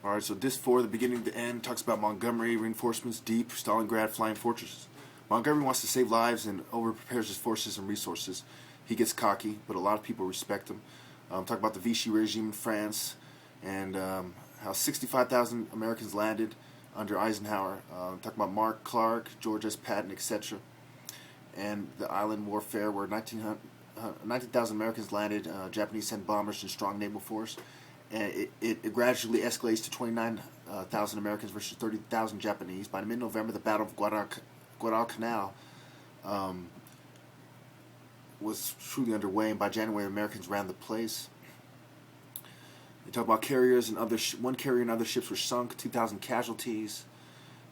Alright, so Disc 4, the beginning to the end, talks about Montgomery, reinforcements, deep, Stalingrad, flying fortresses. Montgomery wants to save lives and over-prepares his forces and resources. He gets cocky, but a lot of people respect him. Talk about the Vichy regime in France, and how 65,000 Americans landed under Eisenhower. Talk about Mark Clark, George S. Patton, etc. And the island warfare where 19,000 Americans landed, Japanese sent bombers and strong naval force. And it gradually escalates to 29,000 Americans versus 30,000 Japanese. By mid-November, the Battle of Guadalcanal was truly underway, and by January, Americans ran the place. They talk about carriers and one carrier and other ships were sunk, 2,000 casualties.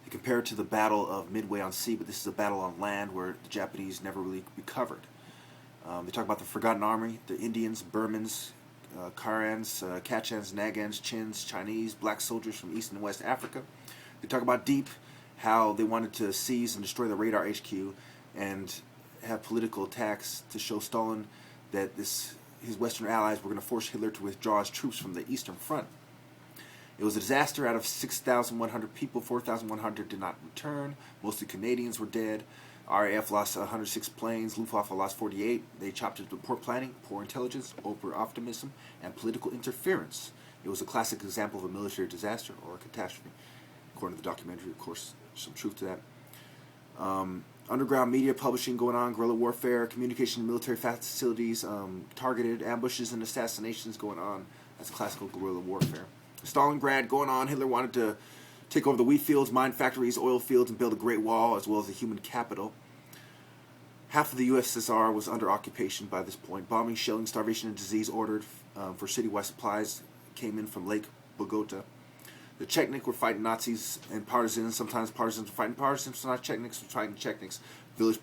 They compare it to the Battle of Midway on sea, but this is a battle on land where the Japanese never really recovered. They talk about the Forgotten Army, the Indians, Burmans, Karans, Kachans, Nagans, Chins, Chinese, black soldiers from East and West Africa. They talk about Deep, how they wanted to seize and destroy the radar HQ and have political attacks to show Stalin that his Western allies were going to force Hitler to withdraw his troops from the Eastern Front. It was a disaster. Out of 6,100 people, 4,100 did not return. Mostly Canadians were dead. RAF lost 106 planes. Luftwaffe lost 48. They chopped it with poor planning, poor intelligence, over-optimism, and political interference. It was a classic example of a military disaster or a catastrophe. According to the documentary, of course, there's some truth to that. Underground media publishing going on, guerrilla warfare, communication in military facilities, targeted ambushes and assassinations going on. That's classical guerrilla warfare. Stalingrad going on. Hitler wanted to take over the wheat fields, mine factories, oil fields, and build a Great Wall, as well as a human capital. Half of the USSR was under occupation by this point. Bombing, shelling, starvation, and disease ordered for citywide supplies came in from Lake Bogota. The Chechnik were fighting Nazis and partisans. Sometimes partisans were fighting partisans, sometimes Chechniks were fighting Chechniks. Village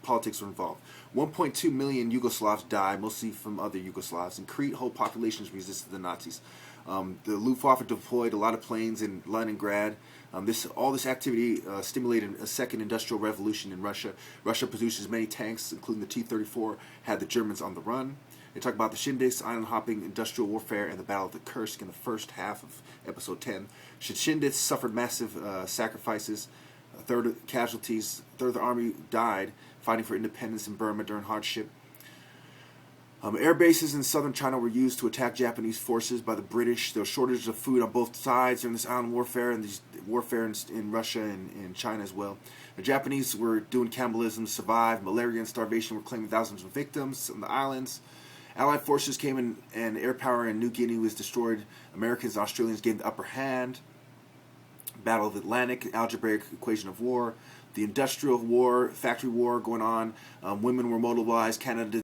politics were involved. 1.2 million Yugoslavs died, mostly from other Yugoslavs. In Crete, whole populations resisted the Nazis. The Luftwaffe deployed a lot of planes in Leningrad. All this activity stimulated a second industrial revolution in Russia. Russia produces many tanks, including the T-34, had the Germans on the run. They talk about the Shindiks, island-hopping, industrial warfare, and the Battle of the Kursk in the first half of Episode 10. Shindiks suffered massive sacrifices. A third of casualties. A third of the army died fighting for independence in Burma during hardship. Air bases in southern China were used to attack Japanese forces by the British. There was shortages of food on both sides during this island warfare and this warfare in Russia and in China as well. The Japanese were doing cannibalism to survive. Malaria and starvation were claiming thousands of victims on the islands. Allied forces came in, and air power in New Guinea was destroyed. Americans and Australians gained the upper hand. Battle of the Atlantic, algebraic equation of war. The industrial war, factory war going on. Women were mobilized. Canada